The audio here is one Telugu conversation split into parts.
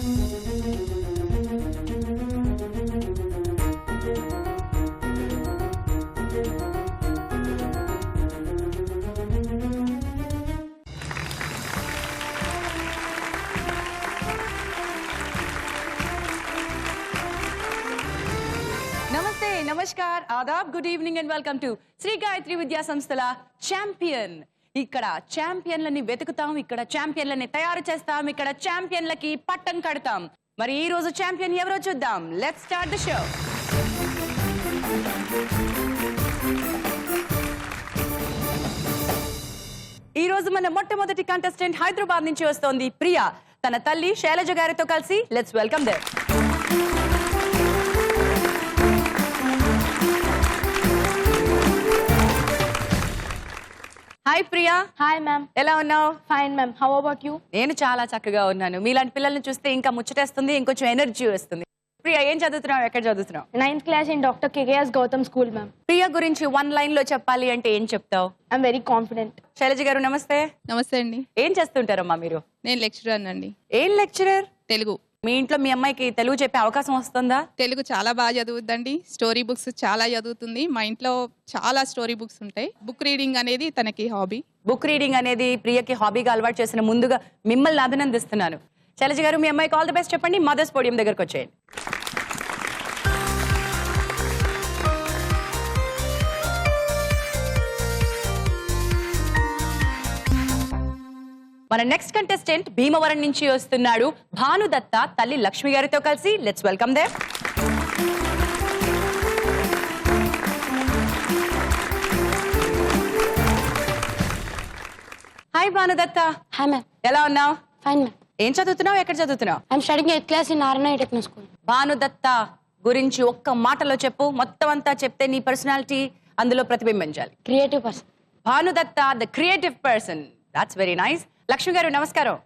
నమస్తే, నమస్కార్, ఆదాబ్, good evening and welcome to Sri Gayatri Vidya సంస్థల ఛాంపియన్. ఇక్కడ ఛాంపియన్లని వెతుకుతాం, ఇక్కడ ఛాంపియన్లని తయారు చేస్తాం, ఇక్కడ ఛాంపియన్లకి పట్టం కడతాం. మరి ఈ రోజు ఛాంపియన్ ఎవరో చూద్దాం. Let's start the show. ఈ రోజు మన మొట్టమొదటి కంటెస్టెంట్ హైదరాబాద్ నుంచి వస్తోంది ప్రియా. తన తల్లి శైలజ గారితో కలిసి let's welcome there. Hi Priya. Hi ma'am. ఎలా ఉన్నావు? Fine ma'am. How about you? నేను చాలా చక్కగా ఉన్నాను. మీలాంటి పిల్లల్ని చూస్తే ఇంకా ముచ్చటేస్తుంది, ఇంకొంచెం ఎనర్జీ వస్తుంది. ప్రియా, ఏం చదువుతున్నావు? ఎక్కడ చదువుతున్నావు? 9th class in Dr. KKS Gautam School, ma'am. Priya గురించి 1 line లో చెప్పాలి అంటే ఏం చెప్తావు? I'm very confident. శైలజ గారు నమస్తే. నమస్తే అండి. ఏం చేస్తుంటారమ్మా మీరు? నేను లెక్చరర్ అండి. ఏం లెక్చరర్? తెలుగు. మీ ఇంట్లో మీ అమ్మాయికి తెలుగు చెప్పే అవకాశం వస్తుందా? తెలుగు చాలా బాగా చదువుద్దండి. స్టోరీ బుక్స్ చాలా చదువుతుంది. మా ఇంట్లో చాలా స్టోరీ బుక్స్ ఉంటాయి. బుక్ రీడింగ్ అనేది తనకి హాబీ. బుక్ రీడింగ్ అనేది ప్రియకి హాబీగా అలవాటు చేసిన ముందుగా మిమ్మల్ని అభినందిస్తున్నాను. శైలజ గారు, మీ అమ్మాయికి ఆల్ ది బెస్ట్ చెప్పండి. మదర్స్ పోడియం దగ్గరకు వచ్చేయండి. మన నెక్స్ట్ కంటెస్టెంట్ భీమవరం నుంచి వస్తున్నాడు భానుదత్త. తల్లి లక్ష్మి గారితో కలిసి let's welcome there. Hi Bhanudatta. Hi ma'am. ఎలా ఉన్నావు? Fine ma'am. ఏం చదువుతున్నావు? ఎక్కడ చదువుతున్నావు? I'm studying 8th class in Narayana Techno School. భానుదత్త గురించి ఒక్క మాటలో చెప్పు. మొత్తం అంతా చెప్తే నీ పర్సనాలిటీ అందులో ప్రతిబింబించాలి. Creative person. Bhanudatta the creative person. That's very nice. Lakshmi గారు నమస్కారం.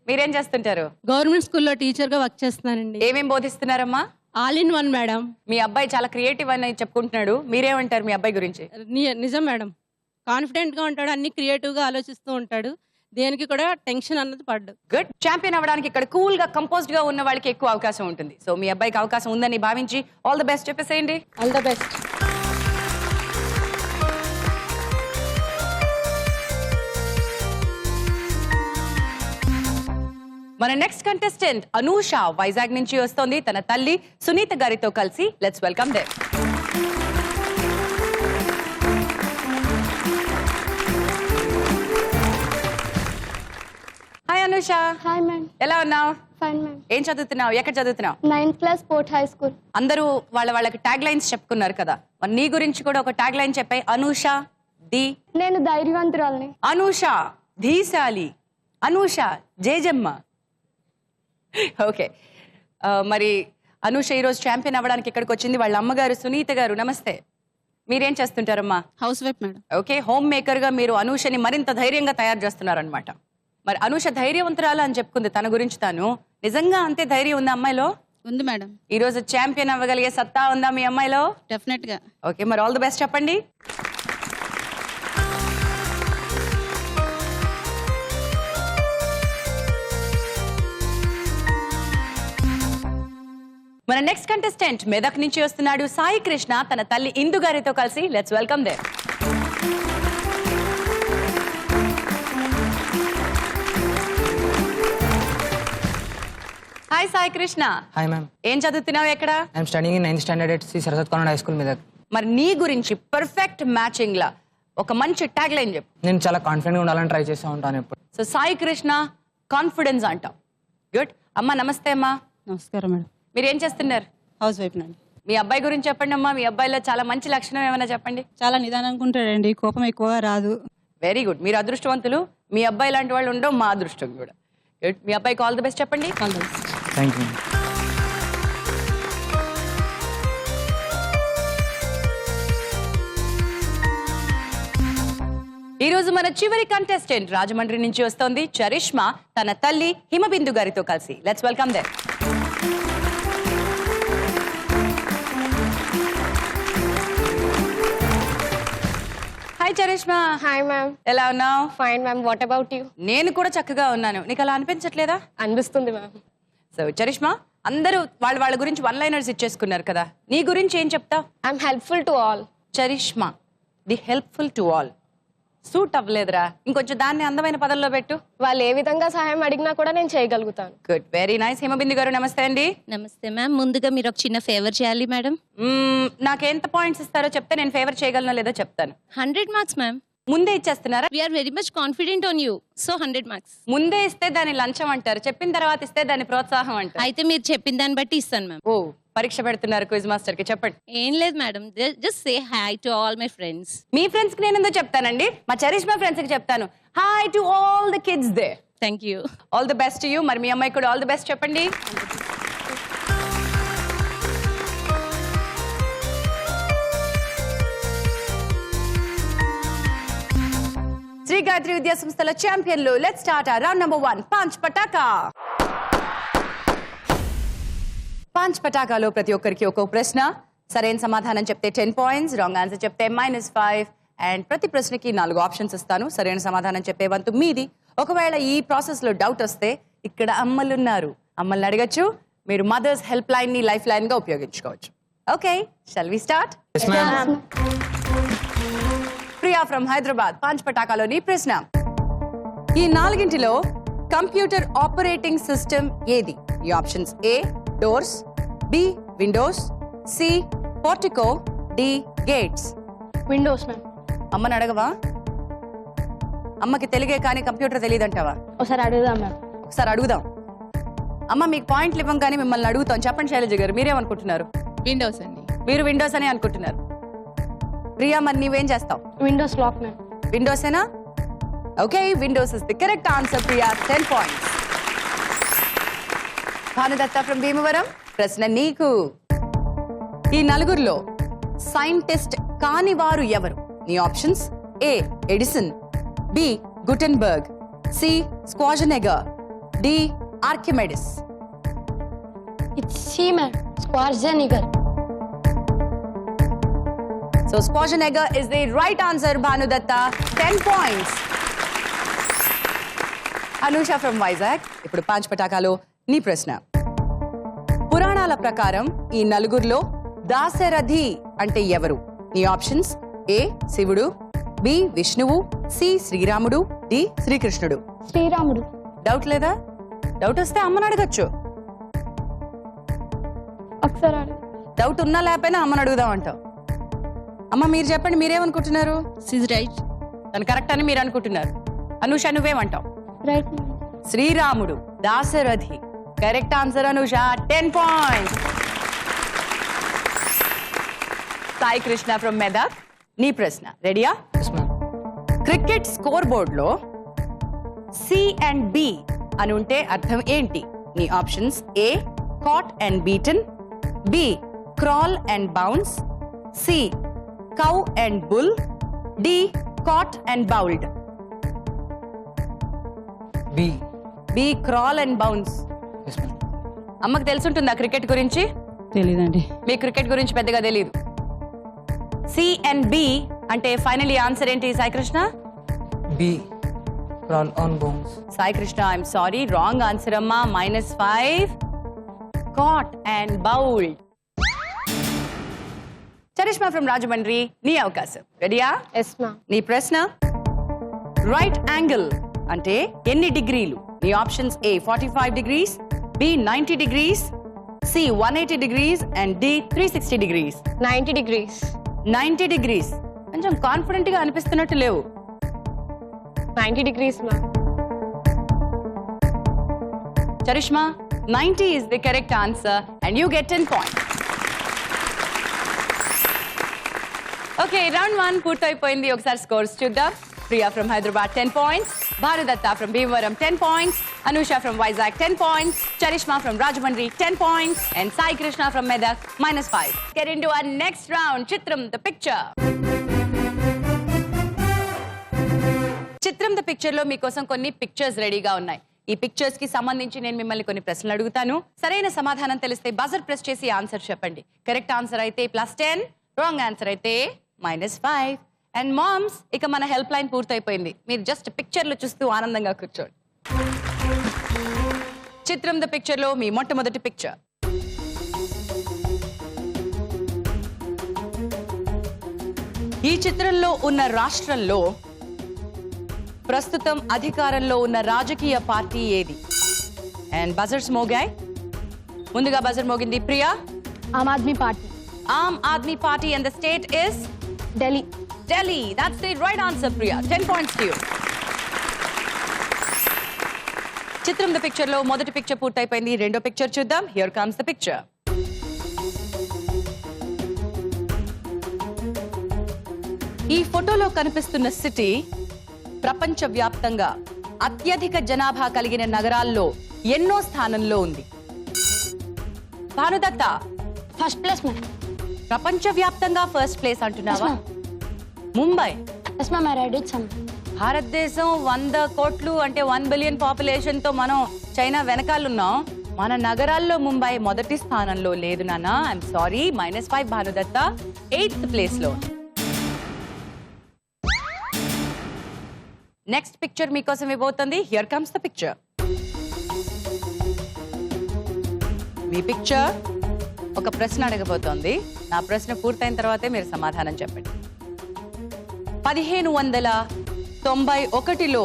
మీరేం చేస్తుంటారు? గవర్నమెంట్ స్కూల్లో టీచర్ గా వర్క్ చేస్తున్నానండి. ఏమేం బోధిస్తున్నారమ్మా? All in one madam. మీ అబ్బాయి చాలా క్రియేటివ్ అని చెప్పుకుంటున్నాడు. మీరేమంటారు మీ అబ్బాయి గురించి? నిజం మేడం. కాన్ఫిడెంట్ గా ఉంటాడు, అన్ని క్రియేటివ్ గా ఆలోచిస్తూ ఉంటాడు, దేనికి కూడా టెన్షన్ అన్నది పడ్డు. గుడ్. ఛాంపియన్ అవ్వడానికి ఇక్కడ కూల్ గా కంపోజ్డ్ గా ఉన్న వాళ్ళకి ఎక్కువ అవకాశం ఉంటుంది. సో మీ అబ్బాయికి అవకాశం ఉందని భావించి ఆల్ ది బెస్ట్ చెప్పేసేయండి. All the best. మన నెక్స్ట్ కంటెస్టెంట్ అనూష వైజాగ్ నుంచి వస్తోంది. తన తల్లి సునీత గారితో కలిసి let's welcome there. Hi Anusha. Hi ma'am. ఎలా ఉన్నావు? Fine ma'am. ఏం చదువుతున్నావు? ఎక్కడ చదువుతున్నావు? 9th class Port High School. అందరూ వాళ్ళకి ట్యాగ్ లైన్స్ చెప్పుకున్నారు కదా, మరి నీ గురించి కూడా ఒక ట్యాగ్ లైన్ చెప్పాయి. అనూష ది. నేను ధైర్యవంతురాలిని. అనూష ధీశాలి. అనూష జేజమ్మ. ఓకే. మరి అనూష ఈరోజు ఛాంపియన్ అవ్వడానికి ఇక్కడికి వచ్చింది. వాళ్ళ అమ్మగారు సునీత గారు నమస్తే. మీరేం చేస్తుంటారమ్మా? House wife madam. Okay. Home maker గా మీరు అనూషని మరింత ధైర్యంగా తయారు చేస్తున్నారనమాట. మరి అనూష ధైర్యవంతురాలు అని చెప్పుకుంది తన గురించి తాను. నిజంగా అంతే ధైర్యం ఉందా అమ్మాయిలో? ఉంది మేడం. ఈ రోజు ఛాంపియన్ అవ్వగలిగే సత్తా ఉందా మీ అమ్మాయిలో? డెఫినెట్ గా. ఓకే, మరి ఆల్ ది బెస్ట్ చెప్పండి. మన నెక్స్ట్ కంటెస్టెంట్ మెదక్ నుంచి వస్తున్నాడు సాయి కృష్ణ. తన తల్లి ఇందు గారితో కలిసి let's welcome there. Hi Sai Krishna. Hi ma'am. ఏం చదువుతున్నావు? ఎక్కడ? I'm studying in 9th standard at Shri Saraswati convent high school Medak. మరి నీ గురించి పర్ఫెక్ట్ మ్యాచింగ్ లా ఒక మంచి ట్యాగ్ లైన్ చెప్పు. నేను చాలా కాన్ఫిడెంట్ గా ఉండాలని ట్రై చేస్తూ ఉంటాను ఎప్పుడు. సో సాయి కృష్ణ కాన్ఫిడెన్స్ అంటాం. గుడ్. అమ్మా నమస్తే అమ్మా. నమస్కారం మేడం. మీరు ఏం చేస్తున్నారు? హౌస్ వైఫ్ నండి. మీ అబ్బాయి గురించి చెప్పండి అమ్మా. మీ అబ్బాయిలో చాలా మంచి లక్షణం ఏమైనా చెప్పండి. చాలా నిదానంగా ఉంటాడండి, కోపం ఎక్కువగా రాదు. Very good. మీరు అదృష్టవంతులు. మీ అబ్బాయి లాంటి వాళ్ళు ఉండవు, మా అదృష్టం కూడా. గుడ్. మీ అబ్బాయికి ఆల్ ది బెస్ట్ చెప్పండి. Thank you. ఈ రోజు మన చివరి కంటెస్టెంట్ రాజమండ్రి నుంచి వస్తోంది చరిష్మా. తన తల్లి హిమబిందు గారితో కలిసి let's welcome there. Hi Charishma. Hi ma'am. ఎలా ఉన్నావు? Fine ma'am. What about you? నేను కూడా చక్కగా ఉన్నాను. నీకు అలా అనిపించట్లేదా? అనిపిస్తుంది మ్యామ్. సో చరిష్మా, అందరూ వాళ్ళ గురించి వన్ లైనర్స్ ఇచ్చేసుకున్నారు కదా, నీ గురించి ఏం చెప్తావు? I'm helpful to all. Charishma the helpful to all suit అవ్వలేదురా, ఇంకొంచెం దాన్ని అందమైన పదంలో పెట్టు. వాళ్ళు ఏ విధంగా సహాయం అడిగినా కూడా నేను చేయగలుగుతాను. Good, very nice. హిమబిందు గారు నమస్తే అండి. నమస్తే మ్యామ్. ముందుగా మీరు ఒక చిన్న ఫేవర్ చేయాలి మేడం. నాకు ఎంత పాయింట్స్ ఇస్తారో చెప్తే నేను ఫేవర్ చేయగలనో లేదో చెప్తాను. 100 మార్క్స్ మ్యామ్. ముందే ఇచ్చేస్తున్నారా? We are very much confident on you. So 100 marks. ముందే ఇస్తే దాన్ని లంచం అంటారు, చెప్పిన తర్వాత ఇస్తే దాన్ని ప్రోత్సాహం అంటారు. అయితే మీరు చెప్పిన దాన్ని బట్టి ఇస్తాను మ్యామ్. ఓ, పరీక్ష పెడుతున్నారు క్విజ్ మాస్టర్ కి, చెప్పండి. ఏం లేదు madam, just say hi to all my friends. Me friends కి నేను ఎందుకు చెప్తానండి, మా చరిష్మా ఫ్రెండ్స్ కి చెప్తాను. Hi to all the kids they. Thank you. All the best to you. మరి మీ అమ్మాయి కూడా ఆల్ ది బెస్ట్ చెప్పండి. శ్రీ గాయత్రి విద్యా సంస్థల ఛాంపియన్లు. Let's start round number 1, punch Pataka. Punch పటాకాలో ప్రతి ఒక్కరికి ఒక్కొక్క ప్రశ్న. సరైన సమాధానం చెప్తే 10 పాయింట్స్, రాంగ్ ఆన్సర్ చెప్తే -5. అండ్ ప్రతి ప్రశ్నకి 4 ఆప్షన్స్ ఇస్తాను. సరైన సమాధానం చెప్పే వంతు మీది. ఒకవేళ ఈ ప్రాసెస్ లో డౌట్ వస్తే ఇక్కడ అమ్మలు ఉన్నారు, అమ్మల్ని అడగచ్చు. మీరు మదర్స్ హెల్ప్ లైన్ ని లైఫ్ లైన్ గా ఉపయోగించుకోవచ్చు. Okay, shall we start? Yes, ma'am. Priya from Hyderabad, punch పటాకాలోని ప్రశ్న. ఈ 4గింటిలో కంప్యూటర్ ఆపరేటింగ్ సిస్టమ్ ఏది? ఈ options: A doors, B windows, C portico, D gates. Windows ma'am. అమ్మని అడగవా? అమ్మకి తెలుగే కానీ కంప్యూటర్ తెలియదంటావా? ఒకసారి అడుగుదాం మ్యామ్. ఒకసారి అడుగుదాం. అమ్మ మీకు పాయింట్లు ఇవ్వంగానే మిమ్మల్ని అడుగుతాం. చెప్పండి శైలజ గారు, మీరేమనుకుంటున్నారు? విండోస్ అండి. మీరు విండోస్ అని అనుకుంటున్నారు. ప్రియా, మరి నీవేం చేస్తావు? Windows lock ma'am. విండోసేనా? Okay, windows is the correct answer. Priya 10 points. Bhanudatta from Bhimavaram, ప్రశ్న నీకు. ఈ 4గురిలో సైంటిస్ట్ కాని వారు ఎవరు? నీ options: A Edison, B Gutenberg, C Schwarzenegger, D Archimedes. It's C ma'am, Schwarzenegger. So Schwarzenegger is the right answer, Bhanudatta. 10 points. Anusha from Vizag. ఇప్పుడు పంచ్ పటాకాలో నీ ప్రశ్న. పురాణాల ప్రకారం ఈ 4గురిలో దాశరథి అంటే ఎవరు? నీ ఆప్షన్స్: ఏ శివుడు, బి విష్ణువు, సి శ్రీరాముడు, డి శ్రీకృష్ణుడు. శ్రీరాముడు. డౌట్ లేదా? డౌట్ వస్తే అమ్మని అడగచ్చు. ఒకసారి అడుగు. డౌట్ ఉన్నా లేకపోయినా అమ్మని అడుగుదాం అంటావు. అమ్మ మీరు చెప్పండి, మీరేమనుకుంటున్నారు? Is right. తను కరెక్ట్ అని మీరు అనుకుంటున్నారు. అనూష నువ్వేమంటావు? రైట్. శ్రీరాముడు, Dasarathi. Correct answer Anusha. 10 points. Sai Krishna from Medak, నీ ప్రశ్న. రెడీయా? Yes, ma'am. Cricket score board లో సి అండ్ బి అని ఉంటే అర్థం ఏంటి? నీ options: A caught and beaten, B crawl and bounce, C cow and bull, D caught and bowled. B. B crawl and bounce. Yes, ma'am. అమ్మకి తెలుసుంటుందా క్రికెట్ గురించి? తెలీదండి. మీ క్రికెట్ గురించి పెద్దగా తెలియదు. సి అండ్ బి అంటే ఫైనల్ ఆన్సర్ ఏంటి Sai Krishna? B. Crawl on bones. Sai Krishna, I'm sorry, wrong answer అమ్మా. -5. Caught and bowled. Charishma from Rajahmundry, నీ అవకాశం. రెడీయా? Yes ma'am. నీ ప్రశ్న. రైట్ యాంగిల్ అంటే ఎన్ని డిగ్రీలు? నీ options: A 45 degrees, B 90 degrees, C 180 degrees and D 360 degrees. 90 degrees. 90 degrees. కొంచెం కాన్ఫిడెంట్ గా అనిపిస్తున్నట్టు లేవు. 90 degrees ma'am. Charisma, 90 is the correct answer and you get 10 points. Okay, round 1 పూర్తయిపోయింది. ఒకసారి స్కోర్స్ చూద్దాం. Priya from Hyderabad 10 points, Bhanudatta from Bhimavaram 10 points, Anusha from Vizag 10 points, Charishma from Rajahmundry 10 points, and Sai Krishna from Medak -5. Get into our next round, Chitram the Picture. చిత్రం ద పిక్చర్ లో మీకోసం కొన్ని పిక్చర్స్ రెడీగా ఉన్నాయి. ఈ పిక్చర్స్ కి సంబంధించి నేను మిమ్మల్ని కొన్ని ప్రశ్నలు అడుగుతాను. సరైన సమాధానం తెలిస్తే బజర్ ప్రెస్ చేసి ఆన్సర్ చెప్పండి. కరెక్ట్ ఆన్సర్ అయితే +10, రాంగ్ ఆన్సర్ అయితే -5. అండ్ మామ్స్, ఇక మన హెల్ప్ లైన్ పూర్తయిపోయింది. మీరు జస్ట్ పిక్చర్లు చూస్తూ ఆనందంగా కూర్చోండి. చిత్రం ద పిక్చర్ లో మీ మొట్టమొదటి పిక్చర్. ఈ చిత్రంలో ఉన్న రాష్ట్రంలో ప్రస్తుతం అధికారంలో ఉన్న రాజకీయ పార్టీ ఏది? అండ్ బజర్స్ మోగాయ్. ముందుగా బజర్ మోగింది Priya. Aam Aadmi party. Aam Aadmi party and the state is Delhi. Delhi. That's the right answer, Priya. 10 points to you. చిత్రం ద పిక్చర్ లో మొదటి పిక్చర్ పూర్తయిపోయింది. రెండో పిక్చర్ చూద్దాం. Here comes the picture. ఈ ఫోటోలో కనిపిస్తున్న సిటీ ప్రపంచవ్యాప్తంగా అత్యధిక జనాభా కలిగిన నగరాల్లో ఎన్నో స్థానంలో ఉంది? Bhanudatta, first place ma'am. ప్రపంచవ్యాప్తంగా ఫస్ట్ ప్లేస్ అంటున్నావా? Mumbai. Yes ma'am, I read it some. భారతదేశం 100 కోట్లు అంటే 1 బిలియన్ పాపులేషన్ తో మనం చైనా వెనకాలన్నాం. మన నగరాల్లో ముంబై మొదటి స్థానంలో లేదు నాన్న. I'm sorry. -5 Bhanudatta 8th place లో. నెక్స్ట్ పిక్చర్ మీకోసం ఇవ్వబోతుంది. Here comes the picture. మీ పిక్చర్ ఒక ప్రశ్న అడగబోతోంది. నా ప్రశ్న పూర్తయిన తర్వాతే మీరు సమాధానం చెప్పండి. 1591లో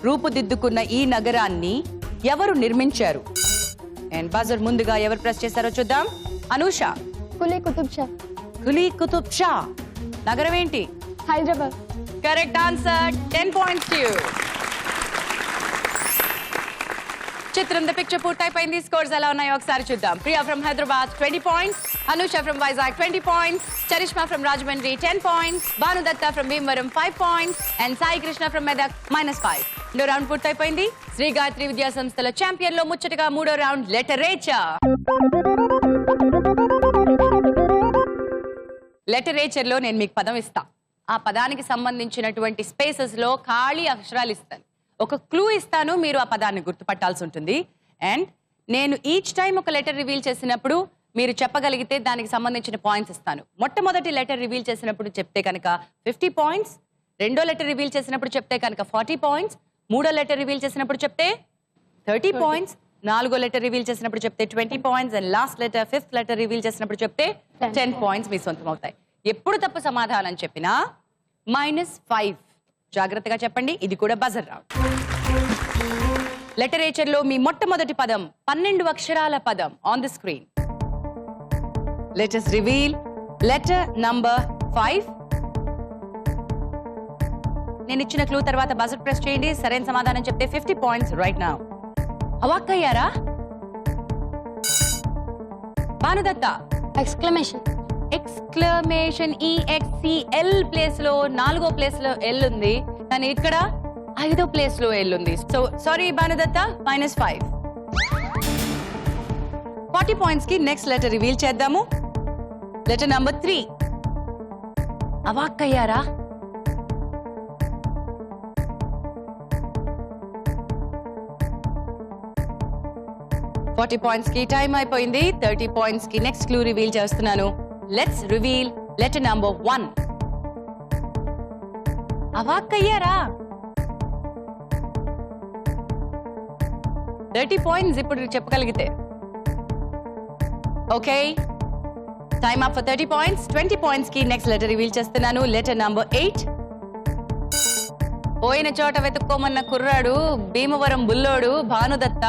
రూపుదిద్దుకున్న ఈ నగరాన్ని ఎవరు నిర్మించారు? అండ్ బజర్ ముందుగా ఎవరు ప్రెస్ చేశారో చూద్దాం. అనూష. కులీ కుతుబ్ షా. కులీ కుతుబ్ షా. నగరం ఏంటి? Hyderabad. Correct answer. 10 points to you. చిత్రం ద పిక్చర్ పూర్తయిపోయింది. స్కోర్స్ ఎలా ఉన్నాయో ఒకసారి చూద్దాం. Priya from Hyderabad 20 points, Anusha from Vizag 20 points, Charishma from Rajahmundry 10 points, Bhanudatta from Bhimavaram 5 points and Sai Krishna from Medak -5. రెండో రౌండ్ పూర్తయిపోయింది. శ్రీ గాయత్రి విద్యా సంస్థల ఛాంపియన్ లో ముచ్చటగా మూడో రౌండ్ లెటరేచర్ లో నేను మీకు పదం ఇస్తా. ఆ పదానికి సంబంధించినటువంటి స్పేసెస్ లో ఖాళీ అక్షరాలు ఇస్తాను. ఒక క్లూ ఇస్తాను, మీరు ఆ పదాన్ని గుర్తుపట్టాల్సి ఉంటుంది. అండ్ నేను ఈచ్ టైం ఒక లెటర్ రివీల్ చేసినప్పుడు మీరు చెప్పగలిగితే దానికి సంబంధించిన పాయింట్స్ ఇస్తాను. మొట్టమొదటి లెటర్ రివీల్ చేసినప్పుడు చెప్తే కనుక 50 points, రెండో లెటర్ రివీల్ చేసినప్పుడు చెప్తే కనుక 40 points, మూడో లెటర్ రివీల్ చేసినప్పుడు చెప్తే 30 points, నాలుగో లెటర్ రివీల్ చేసినప్పుడు చెప్తే 20 points and last letter 5th letter reveal చేసినప్పుడు చెప్తే 10 points మీ సొంతం అవుతాయి. ఎప్పుడు తప్పు సమాధానం చెప్పినా -5. జాగ్రత్తగా చెప్పండి. ఇది కూడా బజర్ రౌండ్. లెటరేచర్ లో మీ మొట్టమొదటి పదం 12 అక్షరాల పదం on the screen. Let us reveal letter number 5. నేను ఇచ్చిన క్లూ తర్వాత బజర్ ప్రెస్ చేయండి. సరైన సమాధానం చెప్తే 50 points రైట్ నౌ. అవాక్కయ్యారా? Bhanudatta. Exclamation. Exclamation. EXCL place లో 4వ ప్లేస్ లో L ఉంది, కానీ ఇక్కడ 5వ ప్లేస్ లో L ఉంది. So sorry Bhanudatta, -5. 40 points కి నెక్స్ట్ లెటర్ రివీల్ చేద్దాము. Letter number 3. అవాక్కయ్యారా? $40 points కి టైం అయిపోయింది. 30 points కి నెక్స్ట్ క్లూ రివీల్ చేస్తున్నాను. Let's reveal letter number 1. అవాక్కయ్యారా? 30 points ఇప్పుడు చెప్పగలిగితే. Okay, time up for 30 points. 20 points కి నెక్స్ట్ లెటర్ రివీల్ చేస్తున్నాను. Letter number 8. పోయిన చోట వెతుక్కోమన్న కుర్రాడు, భీమవరం బుల్లోడు, Bhanudatta.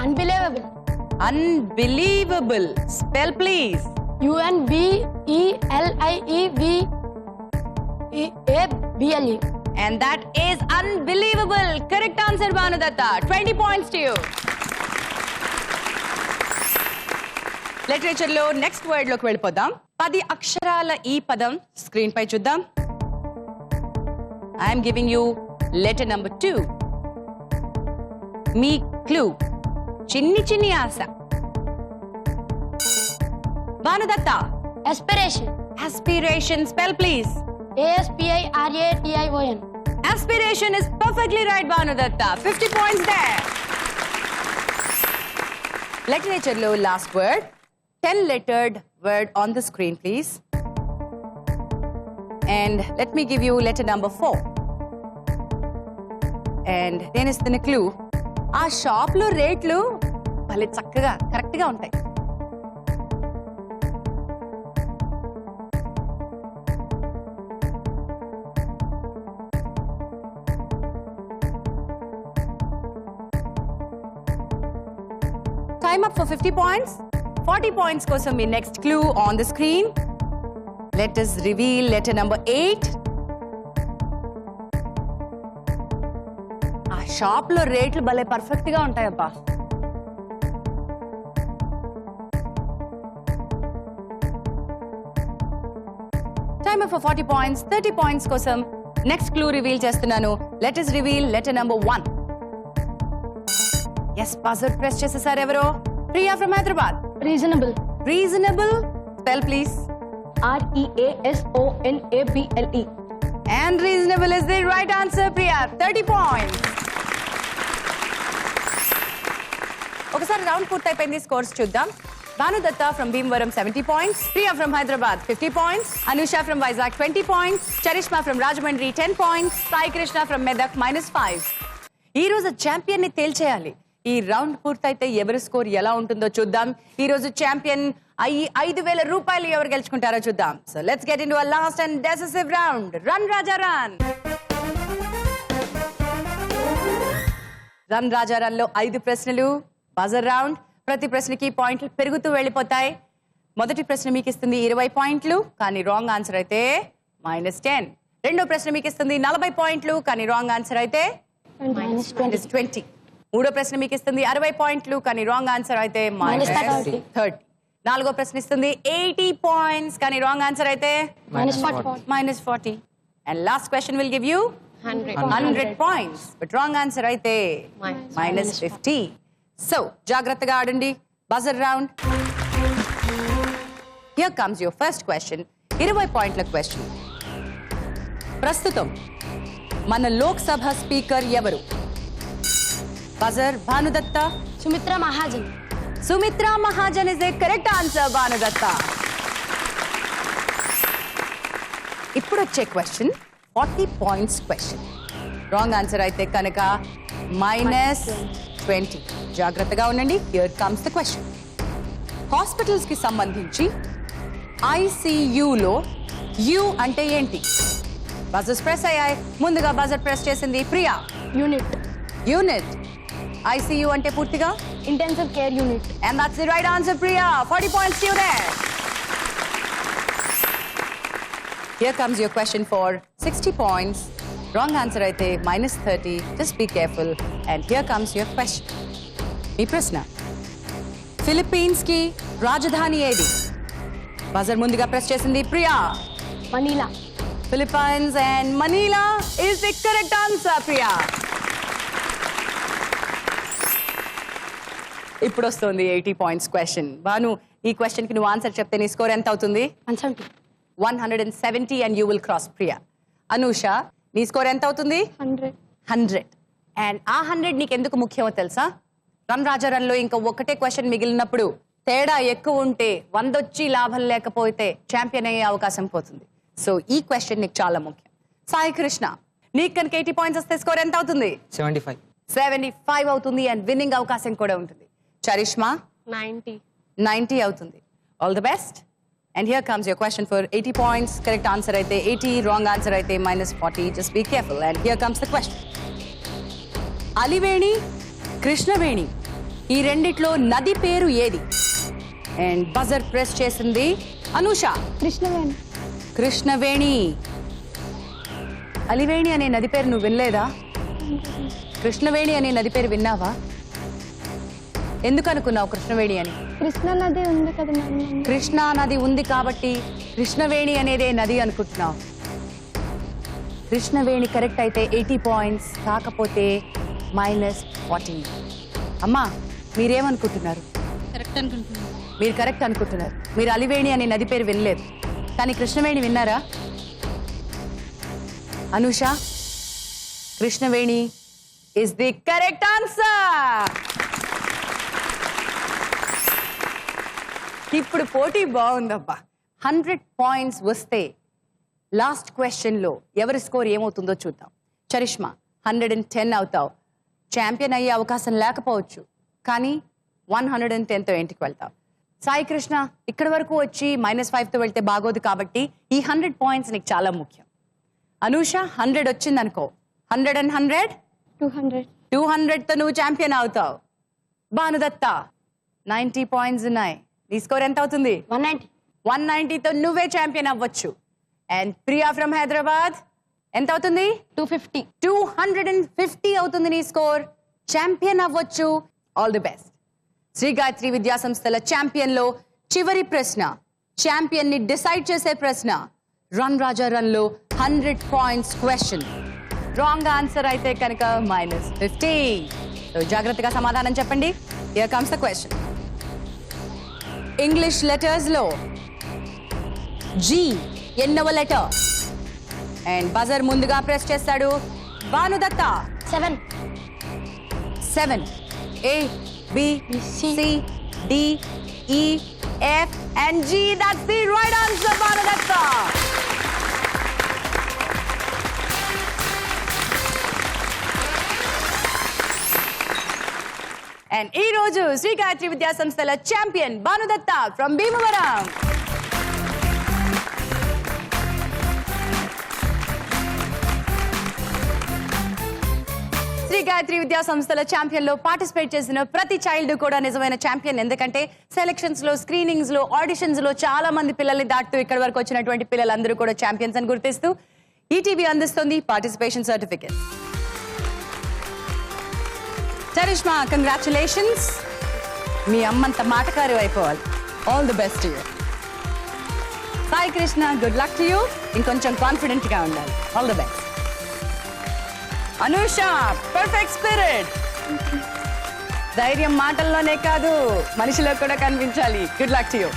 Unbelievable. Unbelievable. Spell please. UNBELIEVABLE. And that is unbelievable. Correct answer, Bhanudatta. 20 points to you. Literature లో నెక్స్ట్ వర్డ్ లోకి వెళ్ళిపోదాం. 10 అక్షరాల ఈ పదం స్క్రీన్ పై చూద్దాం. I'm giving you letter number 2. Me clue చిన్ని చిన్ని ఆశ. భానుదత్త. Aspiration. Aspiration. Spell please. ASPIRATION. Aspiration is perfectly right, Bhanudatta. 50 points there. Literature lo last word. 10-lettered word on the screen, please. And let me give you letter number 4. And then is the clue. ఆ షాప్ లో రేట్లు భలే చక్కగా కరెక్ట్ గా ఉంటాయి. Time up for 50 points. 40 points కోసం మీ next clue on the screen. Let us reveal letter number 8. ఆ షాప్ లో రేట్లు భలే పర్ఫెక్ట్ గా ఉంటాయబ్బా. Time up for 40 points. 30 points కోసం నెక్స్ట్ క్లూ రివీల్ చేస్తున్నాను. Let us reveal letter number 1. Yes, buzzer press చేసేసారు ఎవరో. Priya from Hyderabad. Reasonable. Reasonable. Spell please. REASONABLE. And reasonable is the right answer, Priya. 30 points. ఒకసారి రౌండ్ పూర్తయిపోయింది. స్కోర్స్ చూద్దాం. Banu Datta from Bhimavaram 70 points, Priya from Hyderabad 50 points, Anusha from Vizag 20 points, Charishma from Rajahmundry 10 points, Sai Krishna from Medak -5. ఈ రోజు ఛాంపియన్ ని తేల్చేయాలి. ఈ రౌండ్ పూర్తయితే ఎవరి స్కోర్ ఎలా ఉంటుందో చూద్దాం. ఈ రోజు ఛాంపియన్ 5,000 రూపాయలు ఎవరు గెలుచుకుంటారో చూద్దాం. So let's get into a last and decisive round. Run Raja run. Run Raja run లో 5 ప్రశ్నలు. Buzzer round. ప్రతి ప్రశ్నకి పాయింట్లు పెరుగుతూ వెళ్ళిపోతాయి. మొదటి ప్రశ్న మీకు ఇస్తుంది 20 పాయింట్లు, కానీ రాంగ్ ఆన్సర్ అయితే -10. రెండో ప్రశ్న మీకు ఇస్తుంది 40 పాయింట్లు, కానీ రాంగ్ ఆన్సర్ అయితే -20. మూడో ప్రశ్న మీకు ఇస్తుంది 60 పాయింట్లు, కానీ రాంగ్ ఆన్సర్ అయితే -30. నాలుగో ప్రశ్న ఇస్తుంది 80 పాయింట్స్, కానీ రాంగ్ ఆన్సర్ అయితే -40. And last question will give you 100 points, but wrong answer అయితే -50. సో జాగ్రత్తగా ఆడండి. Buzzer round. Here comes your first question. 20 పాయింట్ల క్వశ్చన్. ప్రస్తుతం మన లోక్సభ స్పీకర్ ఎవరు? Buzzer. భానుదత్త. Sumitra Mahajan. Sumitra Mahajan is a correct answer, Bhanudatta. ఇప్పుడు వచ్చే question 40 points question. Wrong answer అయితే కనుక -20. జాగ్రత్తగా ఉండండి. Here comes the question. Hospitals కి సంబంధించి ICUలో యు అంటే ఏంటి? బజర్స్ ప్రెస్ అయ్యాయి. ముందుగా బజర్ ప్రెస్ చేసింది ప్రియా. Unit. యూనిట్. ICU అంటే పూర్తిగా Intensive Care Unit. And that's the right answer, Priya. 40 points to you there. Here comes your question for 60 points. Wrong answer అయితే -30. Just be careful. And here comes your question. మీ ప్రశ్న. ఫిలిప్పీన్స్ కి రాజధాని ఏది? బజర్ ముందుగా ప్రెస్ చేసింది Priya. Manila. Philippines and Manila is the correct answer, Priya. ఇప్పుడు వస్తుంది 80 పాయింట్స్ క్వశ్చన్. భాను, ఈ క్వశ్చన్ కి నువ్వు ఆన్సర్ చెప్తే నీ స్కోర్ ఎంత అవుతుంది? 170. 170 and you will cross Priya. Anusha, నీ స్కోర్ ఎంత అవుతుంది? 100. 100. అండ్ ఆ 100 నీకు ఎందుకు ముఖ్యమో తెలుసా? రన్ రాజా రన్ లో ఇంకా ఒకటే క్వశ్చన్ మిగిలినప్పుడు తేడా ఎక్కువ ఉంటే 100 వచ్చి లాభం లేకపోతే ఛాంపియన్ అయ్యే అవకాశం పోతుంది. సో ఈ క్వశ్చన్ నీకు చాలా ముఖ్యం. సాయి కృష్ణ, నీకు కనుక 80 పాయింట్స్ వస్తే స్కోర్ ఎంత అవుతుంది? 75. 75 అవుతుంది అండ్ విన్నింగ్ అవకాశం కూడా ఉంటుంది. చరిష్మా 90 అవుతుంది. All the best. And here comes your question for 80 points. Correct answer అయితే 80, రాంగ్ ఆన్సర్ అయితే -40. Just be careful. And here comes the question. Aliveni, Krishnaveni, ఈ రెండిట్లో నది పేరు ఏది? అండ్ బజర్ ప్రెస్ చేసింది అనూష. Krishnaveni. కృష్ణవేణి. అలివేణి అనే నది పేరు నువ్వు వినలేదా? కృష్ణవేణి అనే నది పేరు విన్నావా? ఎందుకు అనుకున్నావు కృష్ణవేణి అని? కృష్ణా నది ఉంది కదా మ్యామ్. కృష్ణా నది ఉంది కాబట్టి కృష్ణవేణి అనేదే నది అనుకుంటున్నావు. కృష్ణవేణి కరెక్ట్ అయితే 80 పాయింట్స్, కాకపోతే -40. అమ్మా, మీరేమనుకుంటున్నారు? కరెక్ట్ అనుకుంటున్నాను. మీరు కరెక్ట్ అనుకుంటున్నారు. మీరు అలివేణి అనే నది పేరు వినలేదు, కానీ కృష్ణవేణి విన్నారా? Anusha, Krishnaveni is the correct answer. ఇప్పుడు పోటీ బాగుందబ్బా. 100 పాయింట్స్ వస్తే లాస్ట్ క్వశ్చన్ లో ఎవరి స్కోర్ ఏమవుతుందో చూద్దాం. చరిష్మా 110 అవుతావు. ఛాంపియన్ అయ్యే అవకాశం లేకపోవచ్చు, కానీ 110తో ఇంటికి వెళ్తావు. సాయి కృష్ణ ఇక్కడి వరకు వచ్చి -5తో వెళ్తే బాగోదు కాబట్టి ఈ 100 పాయింట్స్ నీకు చాలా ముఖ్యం. అనూష 100 వచ్చింది అనుకో, 100 and 100 200. 200తో నువ్వు ఛాంపియన్ అవుతావు. భానుదత్త 90 పాయింట్స్ ఉన్నాయి, నీ స్కోర్ ఎంత అవుతుంది? 190. 190తో నువ్వే ఛాంపియన్ అవ్వచ్చు. అండ్ ప్రియా ఫ్రమ్ హైదరాబాద్ ఎంత అవుతుంది? 250. 250 అవుతుంది నీ స్కోర్, ఛాంపియన్ అవ్వచ్చు. All the best. Shri Gayatri Vidya సంస్థల ఛాంపియన్ లో చివరి ప్రశ్న, ఛాంపియన్ ని డిసైడ్ చేసే ప్రశ్న. రన్ రాజా రన్ లో 100 పాయింట్స్ క్వశ్చన్. రాంగ్ ఆన్సర్ అయితే కనుక -50. సో జాగ్రత్తగా సమాధానం చెప్పండి. Here comes the question. English letters లో జీ ఎన్నవ లెటర్? అండ్ బజర్ ముందుగా ప్రెస్ చేస్తాడు భానుదత్త. 7. 7. A, B, C, D, E, F and G. That's the right answer, Bhanadatta. And ee roju Sri Gayatri Vidya Samsthala champion Bhanadatta from Bhimavaram. Shri Gayatri Vidya సంస్థల ఛాంపియన్ లో పార్టిసిపేట్ చేసిన ప్రతి చైల్డ్ కూడా నిజమైన ఛాంపియన్. ఎందుకంటే సెలక్షన్స్ లో, స్క్రీనింగ్స్ లో, ఆడిషన్స్ లో చాలా మంది పిల్లల్ని దాటుతూ ఇక్కడ వరకు వచ్చినటువంటి పిల్లలందరూ కూడా ఛాంపియన్స్ అని గుర్తిస్తూ ఈటీవీ అందిస్తుంది పార్టిసిపేషన్ సర్టిఫికేట్. చరిష్మా, కంగ్రాచులేషన్స్. మీ అమ్మంత మాటకారు అయిపోవాలి. All the best you. Sai Krishna, good luck to you. ఇంకొంచెం కాన్ఫిడెంట్ గా ఉండాలి. All the best. Anusha, perfect spirit. ధైర్యం మాటల్లోనే కాదు, మనిషిలో కూడా కనిపించాలి. Good luck to you.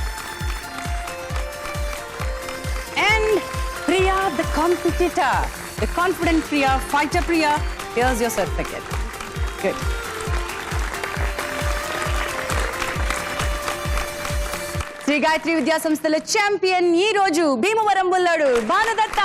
And Priya, the competitor, the confident Priya, fighter Priya, here's your certificate. Good. Sri Gayatri Vidya సంస్థల ఛాంపియన్ ఈ రోజు భీమవరం బుల్లోడు భానుదత్త.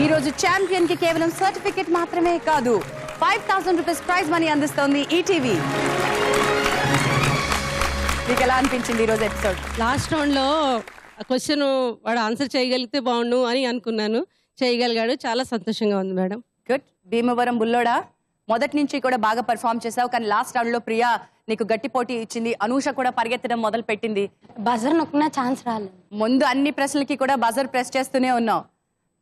ఈ రోజు ఛాంపియన్ కి కేవలం సర్టిఫికెట్ మాత్రమే కాదు, 5000 రూపీస్ ప్రైజ్ మనీ అందిస్తోంది ఈటీవీ. మీకు ఎలా అనిపించింది ఈ రోజు ఎపిసోడ్? లాస్ట్ రౌండ్లో క్వశ్చన్ వాడు ఆన్సర్ చేయగలిగితే బాగుండు అని అనుకున్నాను. చేయగలిగాడు, చాలా సంతోషంగా ఉంది మేడం. గుడ్. భీమవరం బుల్లోడా, మొదటి నుంచి కూడా బాగా పర్ఫామ్ చేసావు, కానీ లాస్ట్ రౌండ్ లో ప్రియా నీకు గట్టి పోటీ ఇచ్చింది. అనూష కూడా పరిగెత్తడం మొదలు పెట్టింది. బజర్ నొక్కిన ఛాన్స్ రాలేదు. ముందు అన్ని ప్రశ్నలకి కూడా బజర్ ప్రెస్ చేస్తూనే ఉన్నావు,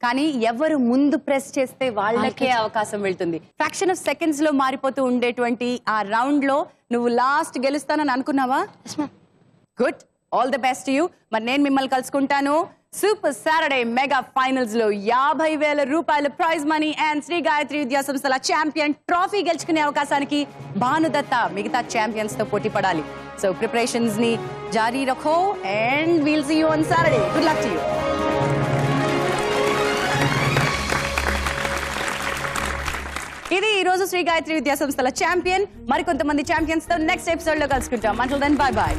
కానీ ఎవరు ముందు ప్రెస్ చేస్తే వాళ్ళకే అవకాశం వెళ్తుంది. ఫ్రాక్షన్ ఆఫ్ సెకండ్స్ లో మారిపోతూ ఉండేటువంటి ఆ రౌండ్ లో నువ్వు లాస్ట్ గెలుస్తానని అనుకున్నావా? Good. All the best you. మరి నేను మిమ్మల్ని కలుసుకుంటాను సూపర్ సాటర్డే మెగా ఫైనల్స్ లో 50,000 రూపాయల prize money and Shri Gayatri Vidya సంస్థల ఛాంపియన్ ట్రోఫీ గెలుచుకునే అవకాశానికి భానుదత్త మిగతా ఛాంపియన్స్ తో పోటీ పడాలి. సో ప్రిపరేషన్స్ ని జారీ రఖో and we'll see you on Saturday. Good luck to you. ఇది ఈ రోజు శ్రీ గాయత్రి విద్యా సంస్థల ఛాంపియన్. మరికొంతమంది ఛాంపియన్స్ తో నెక్స్ట్ ఎపిసోడ్ లో కలుసుకుంటాం. Until then, bye by.